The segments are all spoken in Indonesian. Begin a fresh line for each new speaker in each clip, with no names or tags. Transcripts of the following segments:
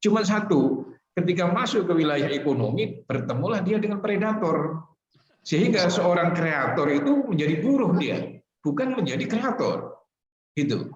Cuma satu, ketika masuk ke wilayah ekonomi, bertemulah dia dengan predator. Sehingga seorang kreator itu menjadi buruh dia, bukan menjadi kreator. Gitu.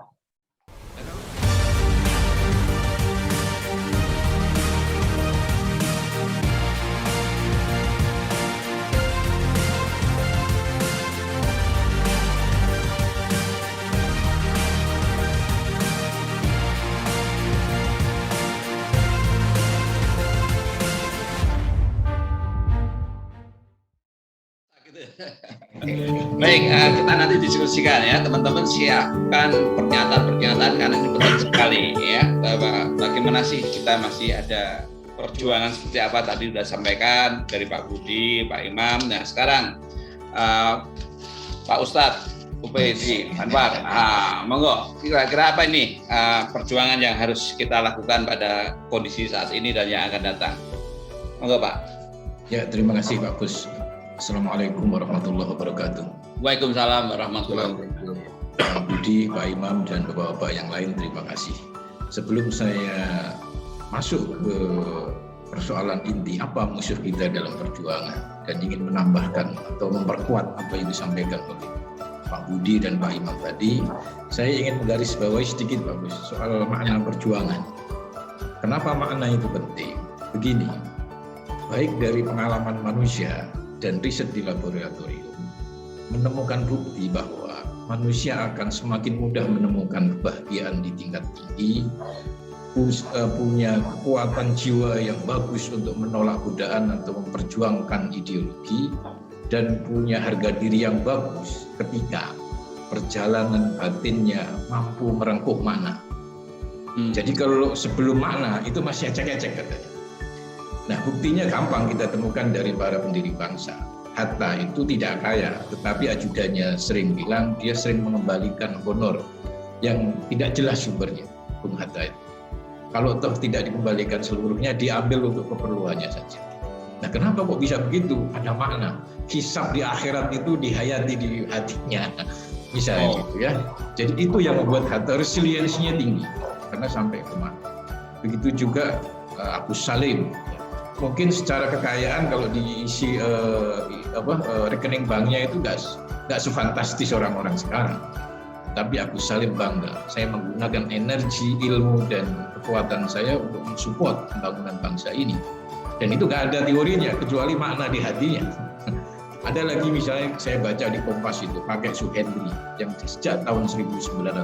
Baik, kita nanti diskusikan ya, teman-teman siapkan pernyataan-pernyataan karena ini penting sekali ya. Bagaimana sih kita masih ada perjuangan seperti apa tadi sudah sampaikan dari Pak Budi, Pak Imam. Nah sekarang Pak Ustadz UPD Anwar, monggo kira-kira apa ini perjuangan yang harus kita lakukan pada kondisi saat ini dan yang akan datang. Monggo Pak.
Ya, terima kasih Pak Gus. Assalamualaikum warahmatullahi wabarakatuh.
Waalaikumsalam warahmatullahi wabarakatuh.
Pak Budi, Pak Imam, dan Bapak-Bapak yang lain, terima kasih. Sebelum saya masuk ke persoalan inti apa musuh kita dalam perjuangan dan ingin menambahkan atau memperkuat apa yang disampaikan oleh Pak Budi dan Pak Imam tadi, saya ingin menggarisbawahi sedikit Pak Gus soal makna perjuangan. Kenapa makna itu penting? Begini, baik dari pengalaman manusia dan riset di laboratorium menemukan bukti bahwa manusia akan semakin mudah menemukan kebahagiaan di tingkat tinggi, punya kekuatan jiwa yang bagus untuk menolak godaan atau memperjuangkan ideologi, dan punya harga diri yang bagus ketika perjalanan batinnya mampu merengkuh makna. Jadi kalau sebelum makna itu masih ecek-ecek katanya. Nah, buktinya gampang kita temukan dari para pendiri bangsa. Hatta itu tidak kaya, tetapi ajudannya sering bilang dia sering mengembalikan honor yang tidak jelas sumbernya, Bung Hatta itu. Kalau toh tidak dikembalikan seluruhnya, diambil untuk keperluannya saja. Nah, kenapa kok bisa begitu? Ada makna. Hisab di akhirat itu dihayati di hatinya. Misalnya gitu ya. Jadi itu yang membuat Hatta resiliensinya tinggi, karena sampai ke mana. Begitu juga Agus Salim. Mungkin secara kekayaan kalau diisi rekening banknya itu nggak sefantastis orang-orang sekarang. Tapi Agus Salim bangga, saya menggunakan energi, ilmu, dan kekuatan saya untuk mensupport pembangunan bangsa ini. Dan itu nggak ada teorinya, kecuali makna di hatinya. Ada lagi misalnya saya baca di Kompas itu, kakek Suhendri, yang sejak tahun 1980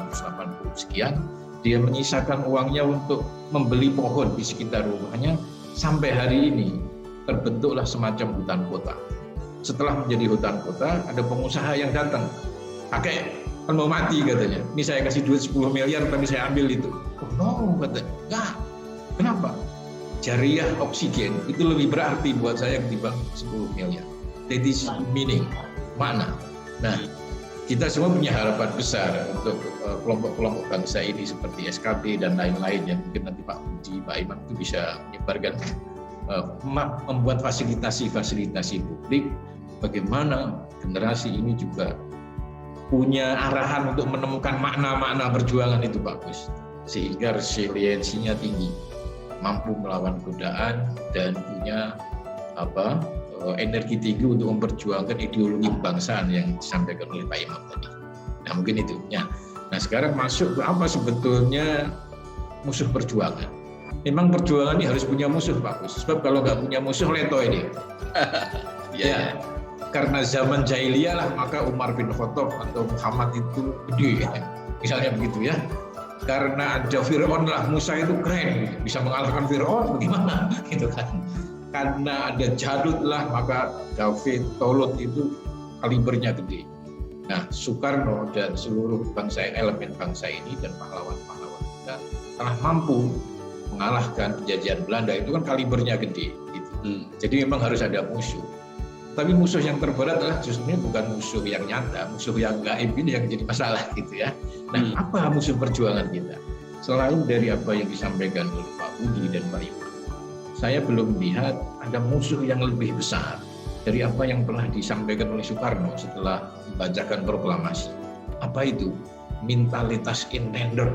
sekian, dia menyisakan uangnya untuk membeli pohon di sekitar rumahnya. Sampai hari ini terbentuklah semacam hutan kota. Setelah menjadi hutan kota, ada pengusaha yang datang. Kakek kan mau mati katanya. Ini saya kasih duit 10 miliar tapi saya ambil itu. Oh no katanya. Enggak. Kenapa? Jariah oksigen itu lebih berarti buat saya ketimbang 10 miliar. That is meaning, makna. Nah, kita semua punya harapan besar untuk kelompok-kelompok bangsa ini seperti SKB dan lain-lain yang mungkin nanti Pak Budi, Pak Imam itu bisa menyebarkan, membuat fasilitasi publik, bagaimana generasi ini juga punya arahan untuk menemukan makna-makna perjuangan itu bagus, sehingga resiliensinya tinggi, mampu melawan godaan dan punya energi tinggi untuk memperjuangkan ideologi kebangsaan yang disampaikan oleh Pak Imam tadi. Nah mungkin itu. Nah sekarang masuk ke apa sebetulnya musuh perjuangan. Memang perjuangan ini harus punya musuh Pak Gus. Sebab kalau nggak punya musuh letoy ini. Ya. Karena zaman jahiliyah lah maka Umar bin Khattab atau Muhammad itu gede. Misalnya begitu ya. Karena ada Fir'aun lah, Musa itu keren, bisa mengalahkan Fir'aun, bagaimana? Gitu kan. Karena ada Jalut lah, maka David, Tolut itu kalibernya gede. Nah, Soekarno dan seluruh elemen bangsa ini dan pahlawan-pahlawan kita telah mampu mengalahkan penjajahan Belanda, itu kan kalibernya gede. Gitu. Jadi memang harus ada musuh. Tapi musuh yang terberat adalah justru bukan musuh yang nyata, musuh yang gaib ini yang jadi masalah gitu ya. Nah, apa musuh perjuangan kita? Selain dari apa yang disampaikan oleh Pak Budi dan Pak Imam, saya belum melihat ada musuh yang lebih besar dari apa yang pernah disampaikan oleh Soekarno setelah membacakan proklamasi. Apa itu? Mentalitas inlander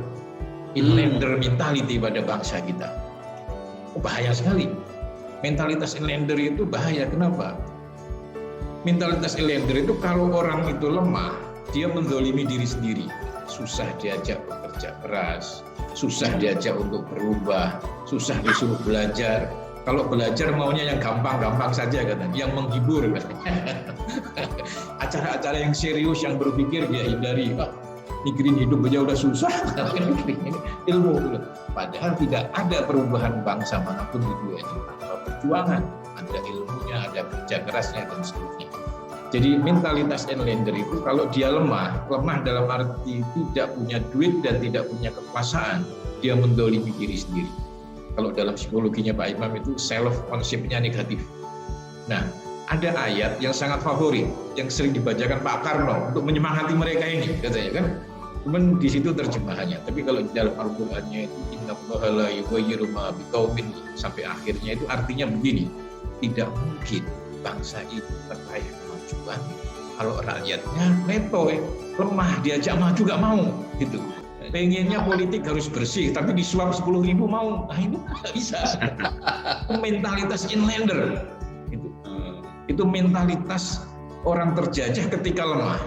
mentality pada bangsa kita. bahaya sekali. Mentalitas inlander itu bahaya. Kenapa? Mentalitas inlander itu kalau orang itu lemah, dia menzalimi diri sendiri. Susah diajak bekerja keras, susah diajak untuk berubah, susah disuruh belajar. Kalau belajar maunya yang gampang-gampang saja katanya, yang menghibur katanya. Acara-acara yang serius, yang berpikir dia hindari. Mikirin hidup aja udah susah, ilmu. Padahal tidak ada perubahan bangsa manapun di dunia ini tanpa perjuangan. Ada ilmunya, ada kerja kerasnya dan seterusnya. Jadi mentalitas inlander itu kalau dia lemah dalam arti tidak punya duit dan tidak punya kekuasaan, dia mendolimi diri sendiri. Kalau dalam psikologinya Pak Imam itu self-concept-nya negatif. Nah, ada ayat yang sangat favorit, yang sering dibacakan Pak Karno untuk menyemangati mereka ini, katanya kan. Cuman di situ terjemahannya. Tapi kalau di dalam Al-Qur'annya itu innallaha la yughayyiru ma biqaumin sampai akhirnya itu artinya begini. Tidak mungkin bangsa itu meraih kemajuan kalau rakyatnya letoy, lemah, diajak maju gak mau gitu. Pengennya politik harus bersih, tapi disuap 10.000 mau. Nah ini nggak bisa. Mentalitas inlander. Itu mentalitas orang terjajah ketika lemah.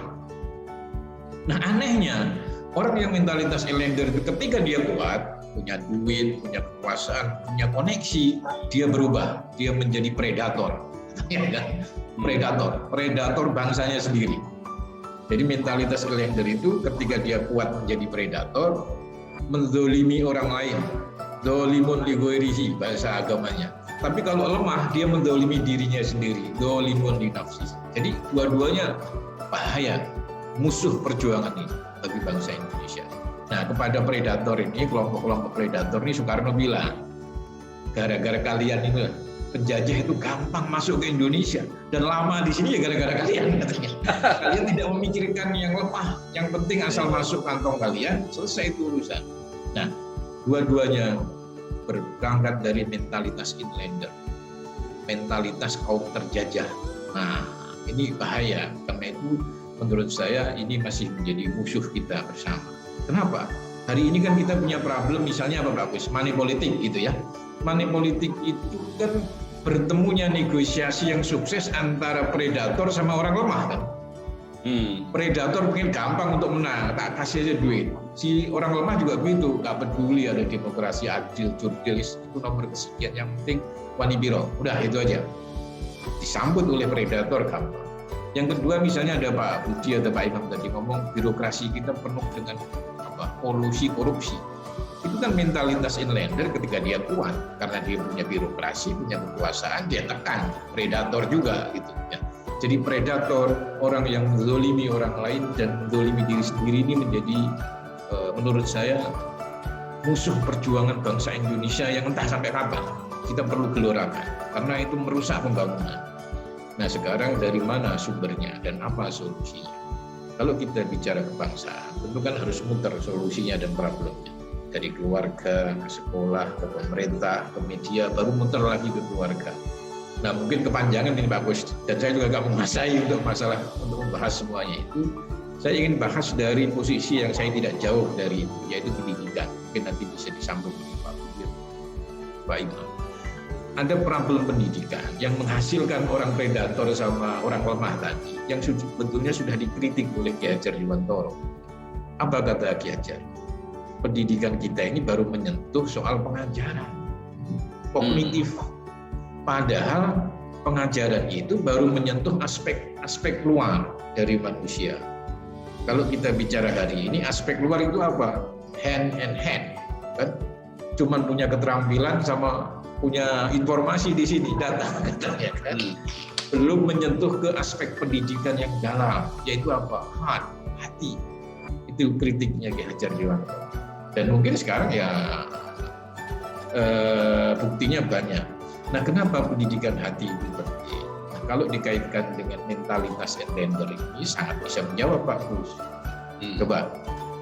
Nah anehnya, orang yang mentalitas inlander itu ketika dia kuat, punya duit, punya kekuasaan, punya koneksi, dia berubah, dia menjadi predator. Predator bangsanya sendiri. Jadi mentalitas inlander itu ketika dia kuat menjadi predator, menzolimi orang lain. Zolimun li ghairihi bahasa agamanya. Tapi kalau lemah, dia menzolimi dirinya sendiri. Zolimun li nafsi. Jadi dua-duanya bahaya, musuh perjuangan ini bagi bangsa Indonesia. Nah, kepada predator ini, kelompok-kelompok predator ini Soekarno bilang, gara-gara kalian itu penjajah itu gampang masuk ke Indonesia dan lama di sini ya gara-gara kalian katanya. Kalian tidak memikirkan yang lemah, yang penting asal masuk kantong kalian, selesai itu urusan. Nah, dua-duanya berangkat dari mentalitas inlander, mentalitas kaum terjajah. Nah, ini bahaya. Karena itu menurut saya ini masih menjadi musuh kita bersama. Kenapa? Hari ini kan kita punya problem misalnya apa Pak Gus? Money politik gitu ya. Money politik itu kan bertemunya negosiasi yang sukses antara predator sama orang lemah kan. Predator mungkin gampang untuk menang, tak kasih aja duit. Si orang lemah juga begitu, gak peduli ada demokrasi adil, jurdil, itu nomor kesekian, yang penting wani biro, udah itu aja. Disambut oleh predator gampang. Yang kedua misalnya ada Pak Budi atau Pak Imam tadi ngomong birokrasi kita penuh dengan kolusi korupsi. Itu kan mentalitas inlander ketika dia kuat karena dia punya birokrasi, punya kekuasaan, dia tekan predator juga gitu ya. Jadi predator, orang yang menzolimi orang lain dan menzolimi diri sendiri ini menjadi menurut saya musuh perjuangan bangsa Indonesia yang entah sampai kapan kita perlu gelorakan karena itu merusak pembangunan. Nah sekarang dari mana sumbernya dan apa solusinya? Kalau kita bicara kebangsaan, tentu kan harus muter solusinya dan problemnya. Dari keluarga, ke sekolah, ke pemerintah, ke media, baru muter lagi ke keluarga. Nah mungkin kepanjangan ini Pak Gus, dan saya juga nggak menguasai untuk membahas semuanya itu. Saya ingin bahas dari posisi yang saya tidak jauh dari itu, yaitu pendidikan. Mungkin nanti bisa disambung dengan Pak Budi, Pak Imam. Ada problem pendidikan yang menghasilkan orang predator sama orang lemah tadi, yang sebetulnya sudah dikritik oleh Ki Hajar Dewantoro. Apa kata Ki Hajar? Pendidikan kita ini baru menyentuh soal pengajaran kognitif. Padahal pengajaran itu baru menyentuh aspek luar dari manusia. Kalau kita bicara hari ini, aspek luar itu apa? Hand in hand, kan? Cuman punya keterampilan sama punya informasi di sini, data, katanya kan. Belum menyentuh ke aspek pendidikan yang dalam, yaitu apa? Hati. Itu kritiknya Ki Hajar Dewantoro. Dan mungkin sekarang ya buktinya banyak. Nah, kenapa pendidikan hati itu penting? Nah, kalau dikaitkan dengan mentalitas inlander ini sangat bisa menjawab Pak Gus. Coba,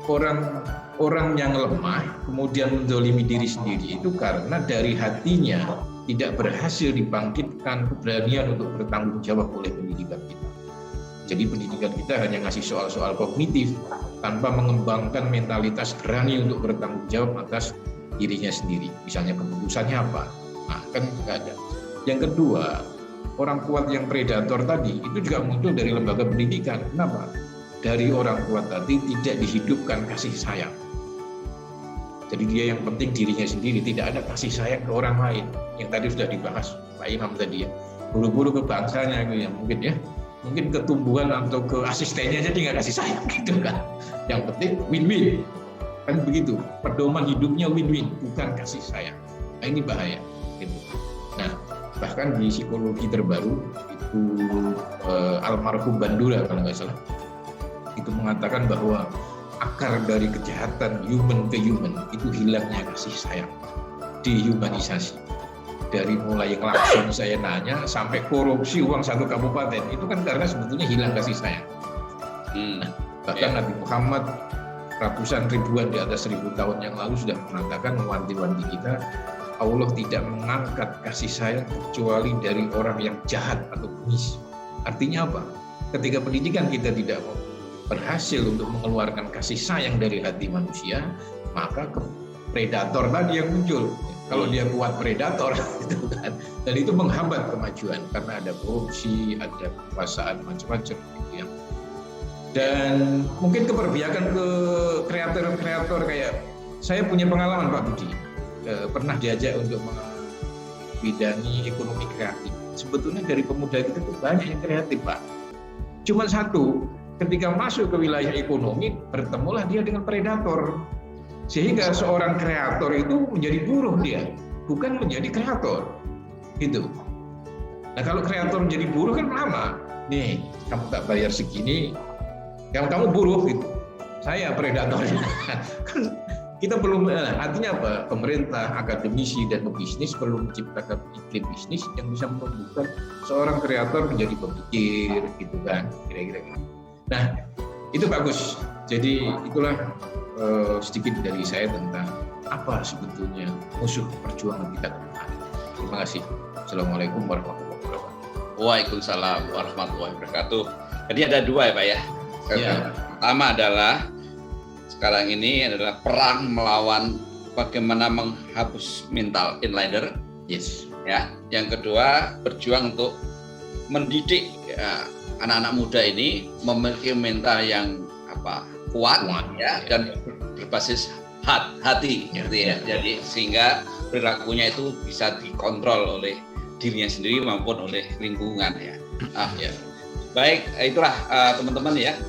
orang yang lemah kemudian menzalimi diri sendiri itu karena dari hatinya tidak berhasil dibangkitkan keberanian untuk bertanggung jawab oleh pendidikan kita. Jadi pendidikan kita hanya ngasih soal-soal kognitif tanpa mengembangkan mentalitas berani untuk bertanggung jawab atas dirinya sendiri. Misalnya keputusannya apa? Nah, kan nggak ada. Yang kedua, orang kuat yang predator tadi itu juga muncul dari lembaga pendidikan. Kenapa? Dari orang kuat tadi tidak dihidupkan kasih sayang. Jadi dia yang penting dirinya sendiri, tidak ada kasih sayang ke orang lain. Yang tadi sudah dibahas Pak Imam tadi ya. Buru-buru ke bangsanya gitu ya, mungkin ya. Mungkin ke tumbuhan atau ke asistennya aja dia nggak kasih sayang gitu kan. Yang penting win-win. Kan begitu. Pedoman hidupnya win-win, bukan kasih sayang. Nah, ini bahaya. Gitu. Nah, bahkan di psikologi terbaru itu almarhum Bandura kalau nggak salah, itu mengatakan bahwa akar dari kejahatan human ke human itu hilangnya kasih sayang, dehumanisasi. Dari mulai klakson saya nanya sampai korupsi uang satu kabupaten itu kan karena sebetulnya hilang kasih sayang. Nah, bahkan Nabi Muhammad ratusan ribuan di atas 1000 tahun yang lalu sudah mengatakan, mewanti-wanti kita, Allah tidak mengangkat kasih sayang kecuali dari orang yang jahat atau bengis. Artinya apa? Ketika pendidikan kita tidak berhasil untuk mengeluarkan kasih sayang dari hati manusia, maka predator tadi yang muncul. Kalau dia kuat predator, gitu kan, dan itu menghambat kemajuan karena ada korupsi, ada kekuasaan macam-macam, gitu ya. Dan mungkin keperbiakan ke kreator-kreator kayak saya punya pengalaman Pak Budi, pernah diajak untuk membidangi ekonomi kreatif. Sebetulnya dari pemuda kita itu banyak yang kreatif Pak. Cuma satu, ketika masuk ke wilayah ekonomi, bertemulah dia dengan predator. Sehingga seorang kreator itu menjadi buruh dia, bukan menjadi kreator. Gitu. Nah kalau kreator menjadi buruh kan lama. Nih, kamu tak bayar segini, kamu buruh gitu. Saya predator. Kan kita belum, artinya apa? Pemerintah, akademisi, dan pebisnis perlu menciptakan iklim bisnis yang bisa menumbuhkan seorang kreator menjadi pemikir, gitu kan, kira-kira gitu. Nah, itu bagus. Jadi itulah sedikit dari saya tentang apa sebetulnya musuh perjuangan kita. Terima kasih. Assalamualaikum warahmatullahi wabarakatuh.
Waalaikumsalam warahmatullahi wabarakatuh. Jadi ada dua ya Pak ya.
Ya.
Pertama adalah sekarang ini adalah perang melawan bagaimana menghapus mental inliner.
Yes.
Ya. Yang kedua berjuang untuk mendidik ya, anak-anak muda ini memiliki mental yang kuat ya, dan berbasis hati gitu ya. Jadi sehingga perilakunya itu bisa dikontrol oleh dirinya sendiri maupun oleh lingkungan ya. Ya. Baik, itulah teman-teman ya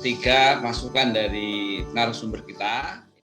3 masukan dari narasumber kita.